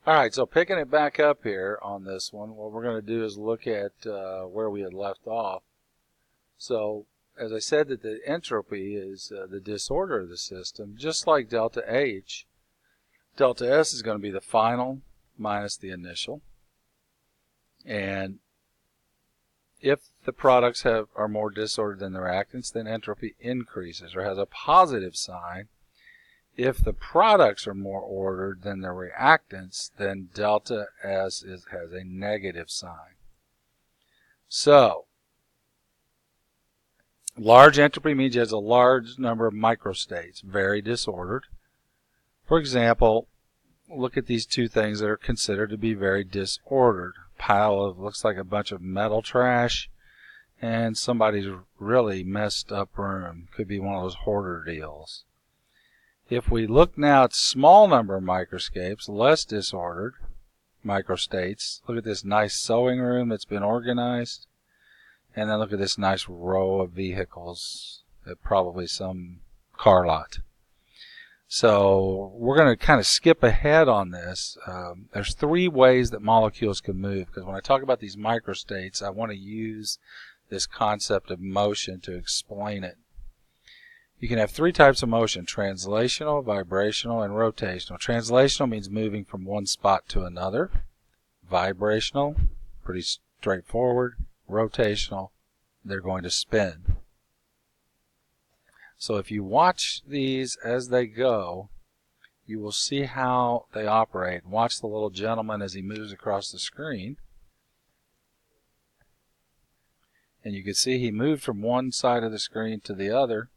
Alright, so picking it back up here on this one, what we're going to do is look at where we had left off. So, as I said, that the entropy is the disorder of the system, just like delta H. Delta S is going to be the final minus the initial. And if the products are more disordered than the reactants, then entropy increases or has a positive sign. If the products are more ordered than the reactants, then delta S has a negative sign. So, large entropy means it has a large number of microstates, very disordered. For example, look at these two things that are considered to be very disordered. Pile of, looks like a bunch of metal trash, and somebody's really messed up room. Could be one of those hoarder deals. If we look now at small number of microscapes, less disordered microstates, look at this nice sewing room that's been organized, and then look at this nice row of vehicles at probably some car lot. So we're going to kind of skip ahead on this. There's three ways that molecules can move, because when I talk about these microstates, I want to use this concept of motion to explain it. You can have three types of motion: translational, vibrational, and rotational. Translational means moving from one spot to another. Vibrational, pretty straightforward. Rotational, they're going to spin. So if you watch these as they go, you will see how they operate. Watch the little gentleman as he moves across the screen. And you can see he moved from one side of the screen to the other.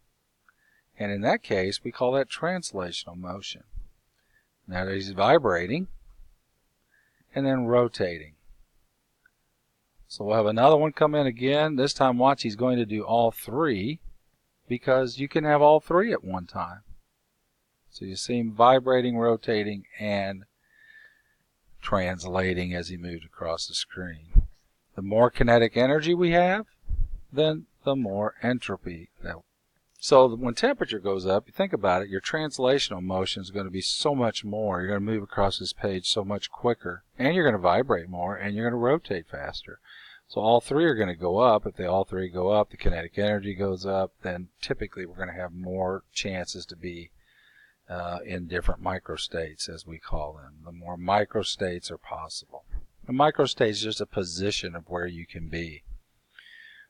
And in that case, we call that translational motion. Now he's vibrating and then rotating. So we'll have another one come in again. This time, watch, he's going to do all three, because you can have all three at one time. So you see him vibrating, rotating, and translating as he moves across the screen. The more kinetic energy we have, then the more entropy. So when temperature goes up, you think about it, your translational motion is going to be so much more. You're going to move across this page so much quicker, and you're going to vibrate more, and you're going to rotate faster. So all three are going to go up. If they all three go up, the kinetic energy goes up, then typically we're going to have more chances to be in different microstates, as we call them. The more microstates are possible. A microstate is just a position of where you can be.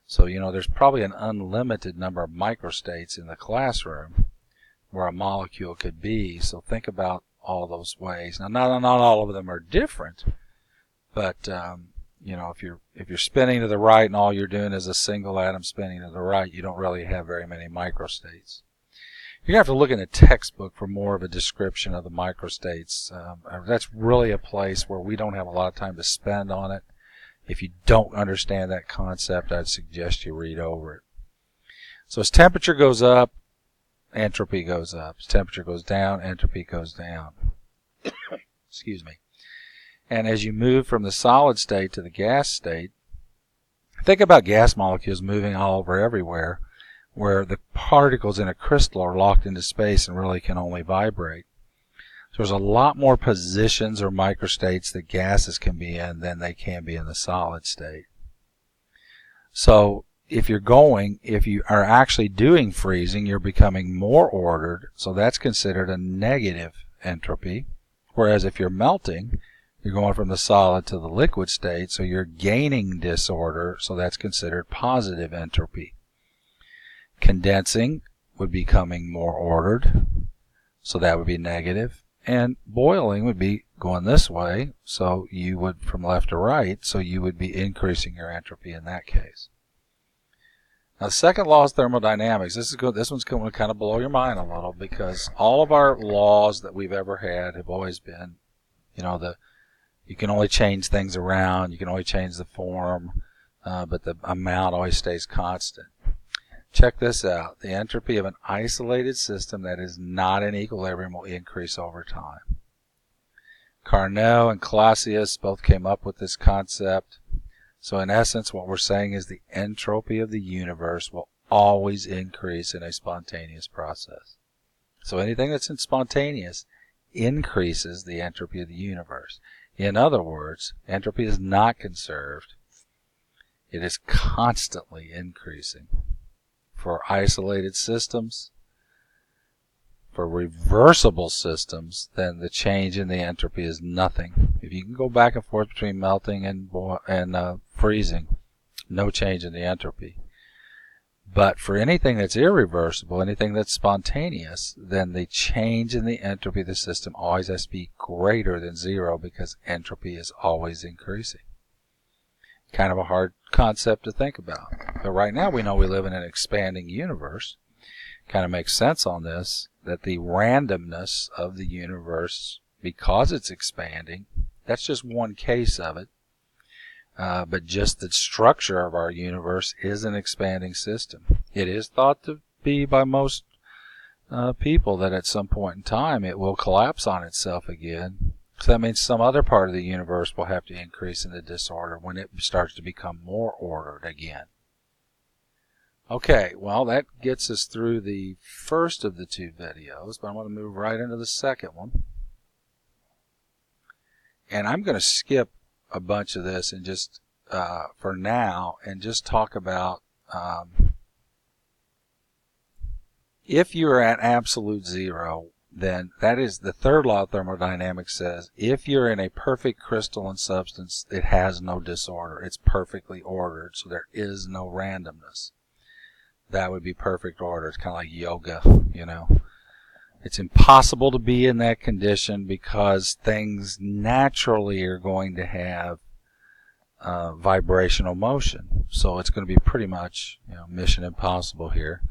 So, you know, there's probably an unlimited number of microstates in the classroom where a molecule could be. So think about all those ways. Now, not all of them are different, but you know, if you're spinning to the right and all you're doing is a single atom spinning to the right, you don't really have very many microstates. You're going to have to look in a textbook for more of a description of the microstates. That's really a place where we don't have a lot of time to spend on it. If you don't understand that concept, I'd suggest you read over it. So as temperature goes up, entropy goes up. As temperature goes down, entropy goes down. Excuse me. And as you move from the solid state to the gas state, think about gas molecules moving all over everywhere, where the particles in a crystal are locked into space and really can only vibrate. So there's a lot more positions or microstates that gases can be in than they can be in the solid state. So if you are actually doing freezing, you're becoming more ordered, so that's considered a negative entropy. Whereas if you're melting, you're going from the solid to the liquid state, so you're gaining disorder, so that's considered positive entropy. Condensing would be becoming more ordered, so that would be negative. And boiling would be going this way, so you would, from left to right, so you would be increasing your entropy in that case. Now, the second law is thermodynamics. This one's going to kind of blow your mind a little, because all of our laws that we've ever had have always been, you know, you can only change things around, you can only change the form, but the amount always stays constant. Check this out. The entropy of an isolated system that is not in equilibrium will increase over time. Carnot and Clausius both came up with this concept. So in essence, what we're saying is the entropy of the universe will always increase in a spontaneous process. So anything that's spontaneous increases the entropy of the universe. In other words, entropy is not conserved. It is constantly increasing. For isolated systems, for reversible systems, then the change in the entropy is nothing. If you can go back and forth between melting and freezing, no change in the entropy. But for anything that's irreversible, anything that's spontaneous, then the change in the entropy of the system always has to be greater than zero, because entropy is always increasing. Kind of a hard concept to think about. But right now we know we live in an expanding universe. Kind of makes sense on this, that the randomness of the universe, because it's expanding, that's just one case of it. But just the structure of our universe is an expanding system. It is thought to be by most people that at some point in time it will collapse on itself again. So that means some other part of the universe will have to increase in the disorder when it starts to become more ordered again. Okay, well, that gets us through the first of the two videos, but I'm going to move right into the second one. And I'm going to skip a bunch of this and just for now, and just talk about if you're at absolute zero, then that is the third law of thermodynamics says if you're in a perfect crystalline substance, it has no disorder. It's perfectly ordered, so there is no randomness. That would be perfect order. It's kind of like yoga, you know. It's impossible to be in that condition because things naturally are going to have vibrational motion. So it's going to be pretty much, you know, mission impossible here.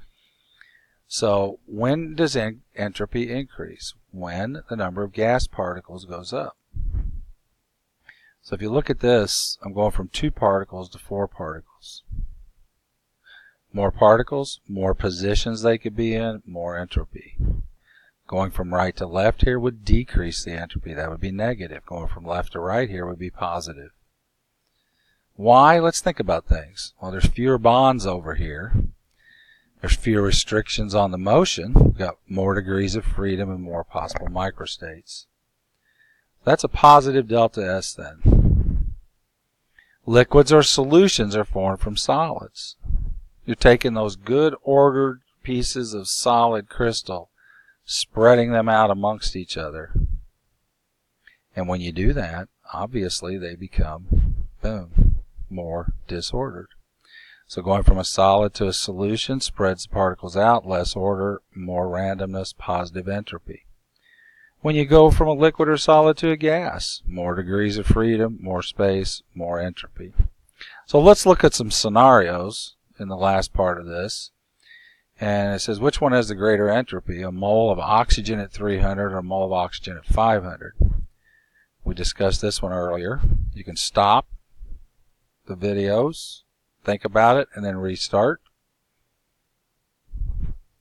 So when does entropy increase? When the number of gas particles goes up. So if you look at this, I'm going from 2 particles to 4 particles. More particles, more positions they could be in, more entropy. Going from right to left here would decrease the entropy. That would be negative. Going from left to right here would be positive. Why? Let's think about things. Well, there's fewer bonds over here. There's fewer restrictions on the motion. We've got more degrees of freedom and more possible microstates. That's a positive delta S then. Liquids or solutions are formed from solids. You're taking those good ordered pieces of solid crystal, spreading them out amongst each other. And when you do that, obviously they become, boom, more disordered. So going from a solid to a solution spreads the particles out, less order, more randomness, positive entropy. When you go from a liquid or solid to a gas, more degrees of freedom, more space, more entropy. So let's look at some scenarios in the last part of this. And it says, which one has the greater entropy, a mole of oxygen at 300 or a mole of oxygen at 500? We discussed this one earlier. You can stop the videos, think about it, and then restart.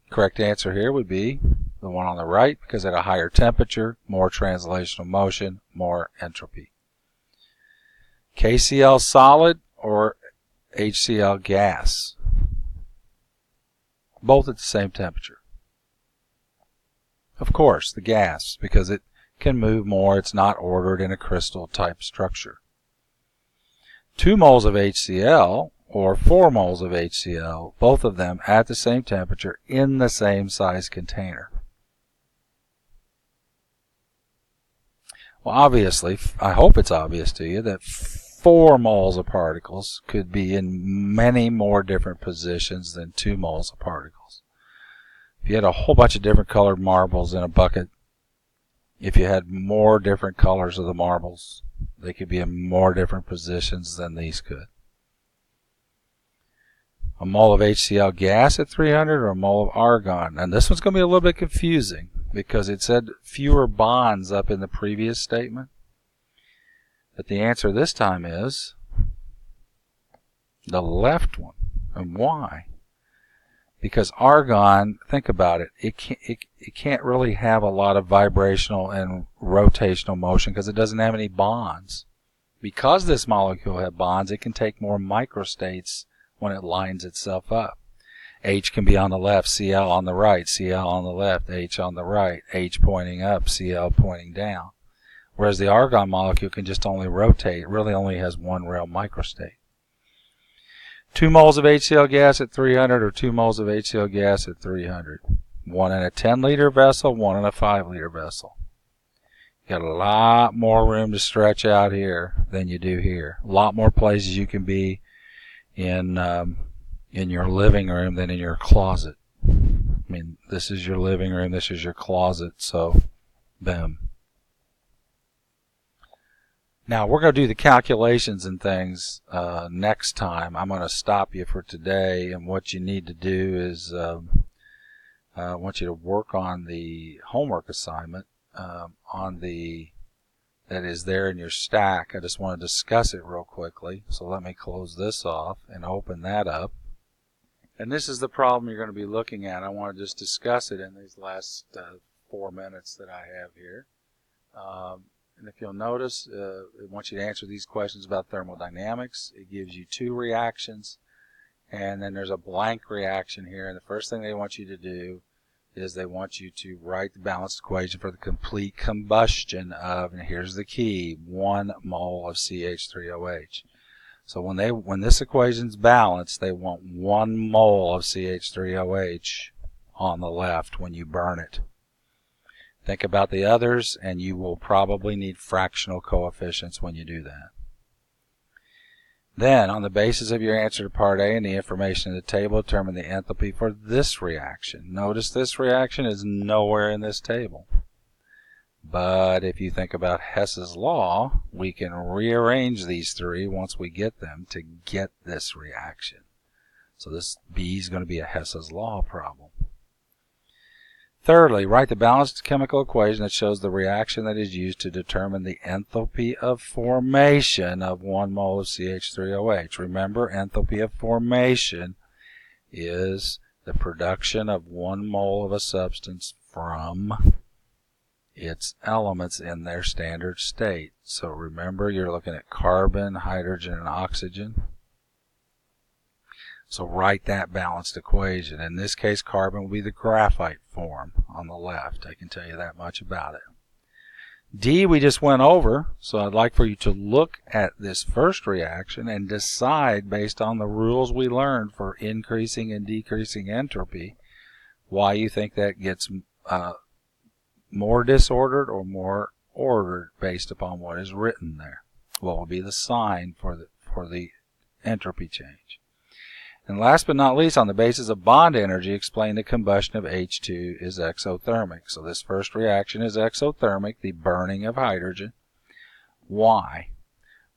Correct answer here would be the one on the right, because at a higher temperature, more translational motion, more entropy. KCl solid or HCl gas? Both at the same temperature. Of course, the gas, because it can move more. It's not ordered in a crystal type structure. 2 moles of HCl or 4 moles of HCl, both of them at the same temperature in the same size container. Well, obviously, I hope it's obvious to you that 4 moles of particles could be in many more different positions than 2 moles of particles. If you had a whole bunch of different colored marbles in a bucket, if you had more different colors of the marbles, they could be in more different positions than these could. A mole of HCl gas at 300 or a mole of argon? And this one's going to be a little bit confusing because it said fewer bonds up in the previous statement. But the answer this time is the left one. And why? Because argon, think about it, it can't really have a lot of vibrational and rotational motion because it doesn't have any bonds. Because this molecule has bonds, it can take more microstates when it lines itself up. H can be on the left, Cl on the right, Cl on the left, H on the right, H pointing up, Cl pointing down. Whereas the argon molecule can just only rotate. It really only has one real microstate. 2 moles of HCl gas at 300 or 2 moles of HCl gas at 300. One in a 10-liter vessel, one in a 5-liter vessel. You got a lot more room to stretch out here than you do here. A lot more places you can be in your living room than in your closet. I mean, this is your living room, this is your closet, so boom. Now, we're going to do the calculations and things next time. I'm going to stop you for today, and what you need to do is I want you to work on the homework assignment that is there in your stack. I just want to discuss it real quickly, so let me close this off and open that up. And this is the problem you're going to be looking at. I want to just discuss it in these last 4 minutes that I have here. And if you'll notice, I want you to answer these questions about thermodynamics. It gives you 2 reactions, and then there's a blank reaction here. And the first thing they want you to do is they want you to write the balanced equation for the complete combustion of, and here's the key, 1 mole of CH3OH. So when this equation's balanced, they want 1 mole of CH3OH on the left when you burn it. Think about the others, and you will probably need fractional coefficients when you do that. Then, on the basis of your answer to Part A and the information in the table, determine the enthalpy for this reaction. Notice this reaction is nowhere in this table. But if you think about Hess's law, we can rearrange these 3 once we get them to get this reaction. So this B is going to be a Hess's law problem. Thirdly, write the balanced chemical equation that shows the reaction that is used to determine the enthalpy of formation of 1 mole of CH3OH. Remember, enthalpy of formation is the production of 1 mole of a substance from its elements in their standard state. So remember, you're looking at carbon, hydrogen, and oxygen. So write that balanced equation. In this case, carbon will be the graphite form on the left. I can tell you that much about it. D we just went over, so I'd like for you to look at this first reaction and decide based on the rules we learned for increasing and decreasing entropy why you think that gets more disordered or more ordered based upon what is written there. What will be the sign for the entropy change. And last but not least, on the basis of bond energy, explain the combustion of H2 is exothermic. So this first reaction is exothermic, the burning of hydrogen. Why?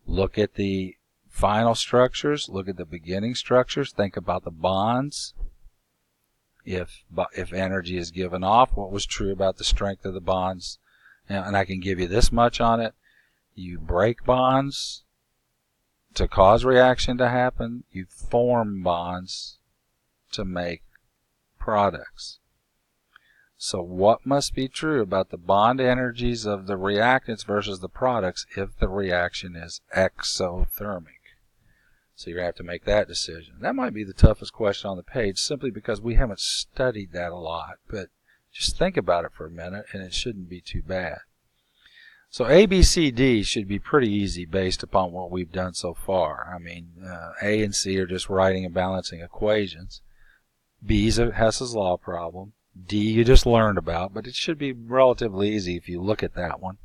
Look at the final structures, look at the beginning structures, think about the bonds. If energy is given off, what was true about the strength of the bonds? And I can give you this much on it. You break bonds to cause reaction to happen, you form bonds to make products. So what must be true about the bond energies of the reactants versus the products if the reaction is exothermic? So you're going to have to make that decision. That might be the toughest question on the page simply because we haven't studied that a lot, but just think about it for a minute and it shouldn't be too bad. So A, B, C, D should be pretty easy based upon what we've done so far. I mean, A and C are just writing and balancing equations. B is a Hess's law problem. D you just learned about, but it should be relatively easy if you look at that one.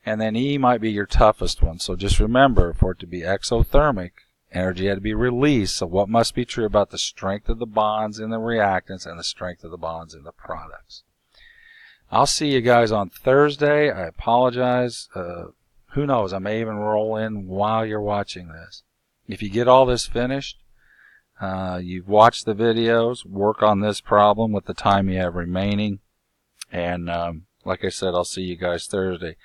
And then E might be your toughest one. So just remember, for it to be exothermic, energy had to be released. So what must be true about the strength of the bonds in the reactants and the strength of the bonds in the products? I'll see you guys on Thursday. I apologize. Who knows? I may even roll in while you're watching this. If you get all this finished, you've watched the videos, work on this problem with the time you have remaining. And like I said, I'll see you guys Thursday.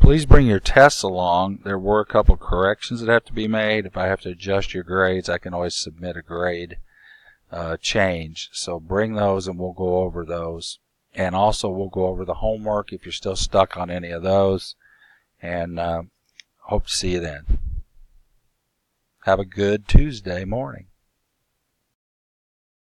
Please bring your tests along. There were a couple corrections that have to be made. If I have to adjust your grades, I can always submit a grade change. So bring those and we'll go over those. And also we'll go over the homework if you're still stuck on any of those. And hope to see you then. Have a good Tuesday morning.